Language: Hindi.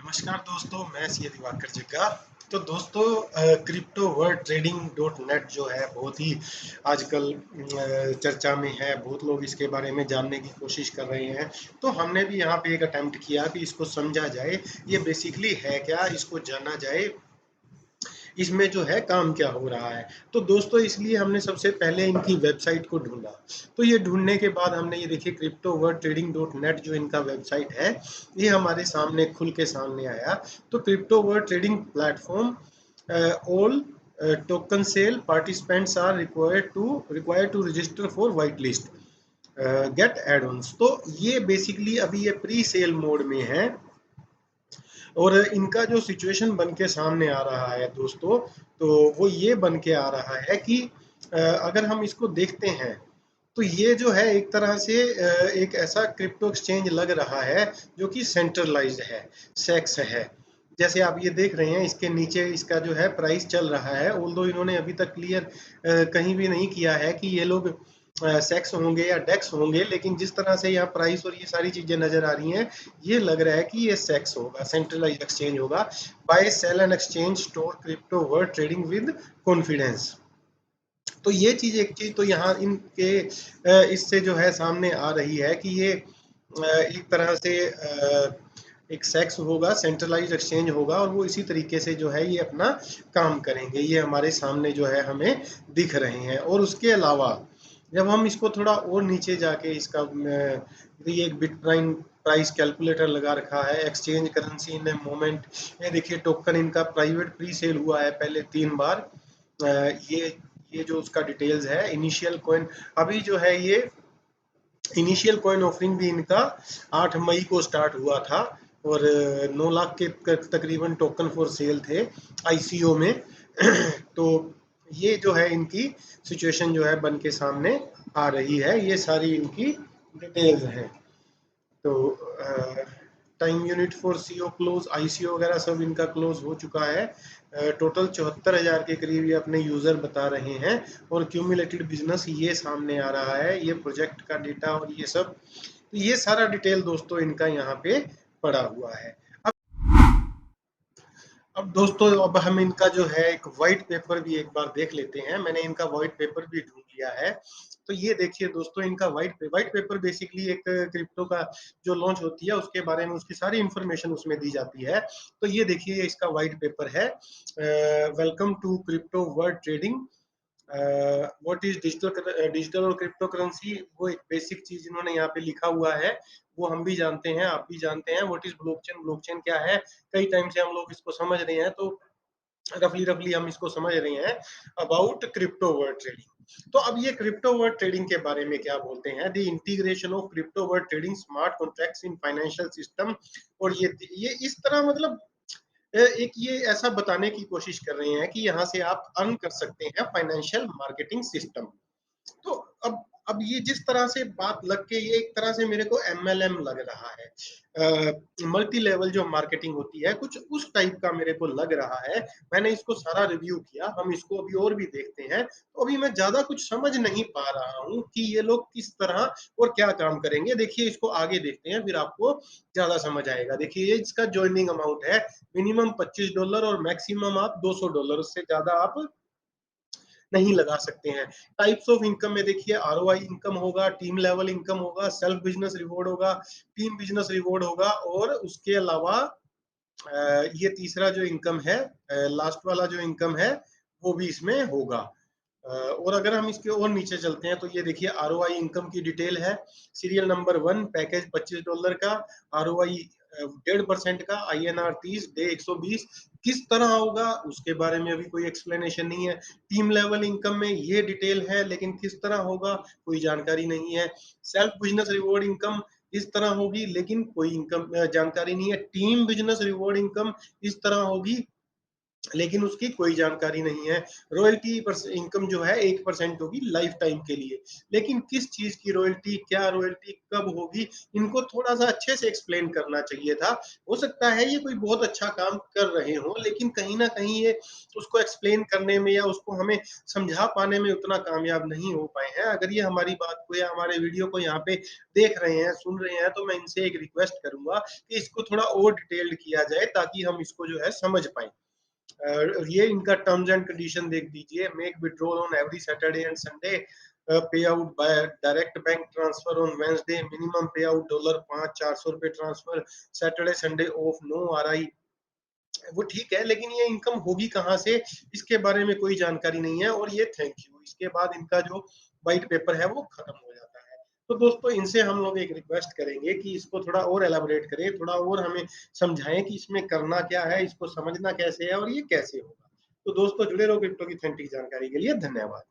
नमस्कार दोस्तों, मैं सी दिवाकर जग्गा। तो दोस्तों, crypto world trading dot net जो है बहुत ही आजकल चर्चा में है। बहुत लोग इसके बारे में जानने की कोशिश कर रहे हैं। तो हमने भी यहाँ पे एक अटेम्प्ट किया कि इसको समझा जाए, ये बेसिकली है क्या, इसको जाना जाए, इसमें जो है काम क्या हो रहा है। तो दोस्तों, इसलिए हमने सबसे पहले इनकी वेबसाइट को ढूंढा। तो ये ढूंढने के बाद हमने ये देखिए crypto world trading dot net जो इनका वेबसाइट है, ये हमारे सामने खुल के सामने आया। तो crypto world trading platform all token sale participants are required to register for white list get add ons. तो ये बेसिकली अभी ये प्री सेल मोड में है। और इनका जो सिचुएशन बन के सामने आ रहा है दोस्तों, तो वो ये बन के आ रहा है कि अगर हम इसको देखते हैं, तो ये जो है एक तरह से एक ऐसा क्रिप्टो एक्सचेंज लग रहा है जो कि सेंट्रलाइज्ड है, सेक्स है। जैसे आप ये देख रहे हैं, इसके नीचे इसका जो है प्राइस चल रहा है। ऑल्दो इन्होंने अभी तक क्लियर कहीं भी नहीं किया है कि ये लोग सेक्स होंगे या डेक्स होंगे, लेकिन जिस तरह से यहाँ प्राइस और ये सारी चीजें नजर आ रही हैं, ये लग रहा है कि ये सेक्स होगा, सेंट्रलाइज्ड एक्सचेंज होगा। Buy sell and exchange store crypto world trading with confidence. तो ये चीज, एक चीज तो यहाँ इनके इससे जो है सामने आ रही है कि ये एक तरह से एक सेक्स होगा, सेंट्रलाइज एक्सचेंज होगा, और वो इसी तरीके से जो है ये अपना काम करेंगे। ये हमारे सामने जो है हमें दिख रहे हैं। और उसके अलावा जब हम इसको थोड़ा और नीचे जाके इसका ये एक बिटकॉइन प्राइस कैलकुलेटर लगा रखा है, exchange currency in a moment. ये देखिए टोकन इनका प्राइवेट प्री सेल हुआ है पहले 3 बार। ये जो उसका डिटेल्स है, इनिशियल कॉइन अभी जो है, ये इनिशियल कॉइन ऑफरिंग भी इनका 8 मई को स्टार्ट हुआ था। और 9 लाख के तकरीबन टोकन फॉर सेल थे आईसीओ में। तो ये जो है इनकी सिचुएशन जो है बन के सामने आ रही है। ये सारी इनकी डिटेल्स हैं। तो time unit for CO close, ICO वगैरह सब इनका क्लोज हो चुका है। टोटल 74,000 के करीब ये अपने यूजर बता रहे हैं। और क्यूमुलेटेड बिजनेस ये सामने आ रहा है, ये प्रोजेक्ट का डेटा और ये सब। तो ये सारा डिटेल दोस्तों इनका यहाँ पे पड़ा हुआ है। अब दोस्तों, अब हम इनका जो है एक व्हाइट पेपर भी एक बार देख लेते हैं। मैंने इनका व्हाइट पेपर भी ढूंढ लिया है। तो ये देखिए दोस्तों, इनका व्हाइट पेपर बेसिकली एक क्रिप्टो का जो लॉन्च होती है उसके बारे में उसकी सारी इंफॉर्मेशन उसमें दी जाती है। तो ये देखिए, इसका व्हाइट पेपर है, welcome to crypto world trading, what is digital और क्रिप्टो करेंसी। वो एक बेसिक चीज इन्होंने यहाँ पे लिखा हुआ है, वो हम भी जानते हैं, आप भी जानते हैं। व्हाट इज ब्लॉकचेन, ब्लॉकचेन क्या है, कई टाइम से हम लोग इसको समझ रहे हैं। तो रफली रफली हम इसको समझ रहे हैं अबाउट क्रिप्टो वर्ल्ड ट्रेडिंग। तो अब ये क्रिप्टो वर्ल्ड ट्रेडिंग के बारे में क्या बोलते हैं, the integration of crypto world trading smart contracts in financial system. और ये इस तरह मतलब एक ये ऐसा बताने की कोशिश कर रहे हैं कि यहाँ से आप अर्न कर सकते हैं फाइनेंशियल मार्केटिंग सिस्टम। तो अब ये जिस तरह से बात लग के, ये एक तरह से मेरे को एमएलएम लग रहा है, मल्टी लेवल जो मार्केटिंग होती है, कुछ उस टाइप का मेरे को लग रहा है। मैंने इसको सारा रिव्यू किया, हम इसको अभी और भी देखते हैं। तो अभी मैं ज्यादा कुछ समझ नहीं पा रहा हूँ कि ये लोग किस तरह और क्या काम करेंगे। देखिए, इसको आगे देखते हैं, फिर आपको ज्यादा समझ आएगा। देखिए, ये इसका ज्वाइनिंग अमाउंट है मिनिमम $25 और मैक्सिमम आप $200, उससे ज्यादा आप नहीं लगा सकते हैं। टाइप्स ऑफ इनकम में देखिए, आरओआई इनकम होगा, टीम लेवल इनकम होगा, सेल्फ बिजनेस रिवॉर्ड होगा, टीम बिजनेस रिवॉर्ड होगा, और उसके अलावा ये तीसरा जो इनकम है, लास्ट वाला जो इनकम है, वो भी इसमें होगा। और अगर हम इसके और नीचे चलते हैं, तो ये देखिए आरओआई इनकम की डिटेल है। सीरियल नंबर 1 पैकेज $25 का, आरओआई 1.5% का, INR 30, डे 120। किस तरह होगा उसके बारे में अभी कोई एक्सप्लेनेशन नहीं है। टीम लेवल इनकम में ये डिटेल है, लेकिन किस तरह होगा कोई जानकारी नहीं है। सेल्फ बिजनेस रिवॉर्ड इनकम इस तरह होगी, लेकिन कोई इनकम जानकारी नहीं है। टीम बिजनेस रिवॉर्ड इनकम इस तरह होगी, लेकिन उसकी कोई जानकारी नहीं है। रॉयल्टी इनकम जो है 1% होगी लाइफ टाइम के लिए। लेकिन किस चीज़ की रॉयल्टी, क्या रॉयल्टी, कब होगी, इनको थोड़ा-सा अच्छे से एक्सप्लेन करना चाहिए था। हो सकता है ये कोई बहुत अच्छा काम कर रहे हों, लेकिन कहीं न कहीं ये उसको एक्सप्लेन करने में या उसको हमें समझा पाने में उतना कामयाब नहीं हो पाए हैं। अगर ये हमारी बात को या हमारे वीडियो को यहाँ पे देख रहे हैं, सुन रहे हैं, तो मैं इनसे एक रिक्वेस्ट करूँगा कि इसको थोड़ा और डिटेल्ड किया जाए ताकि हम इसको जो है समझ पाएँ। ये इनका टर्म्स एंड कंडीशन देख दीजिए। Make withdrawal on every Saturday and Sunday, pay out by direct bank transfer on Wednesday, minimum pay out dollar 5 ₹400 transfer, Saturday Sunday off, no RI. वो ठीक है, लेकिन ये इनकम होगी कहाँ से, इसके बारे में कोई जानकारी नहीं है और ये थैंक यू। इसके बाद इनका जो व्हाइट पेपर है वो खत्म हो जाता है। तो दोस्तों इनसे हम लोग एक रिक्वेस्ट करेंगे कि इसको थोड़ा और एलाबोरेट करें, थोड़ा और हमें समझाएँ कि इसमें करना क्या है, इसको समझना कैसे है और ये कैसे होगा। तो दोस्तों जुड़े रहो क्रिप्टो की ऑथेंटिक जानकारी के लिए। धन्यवाद।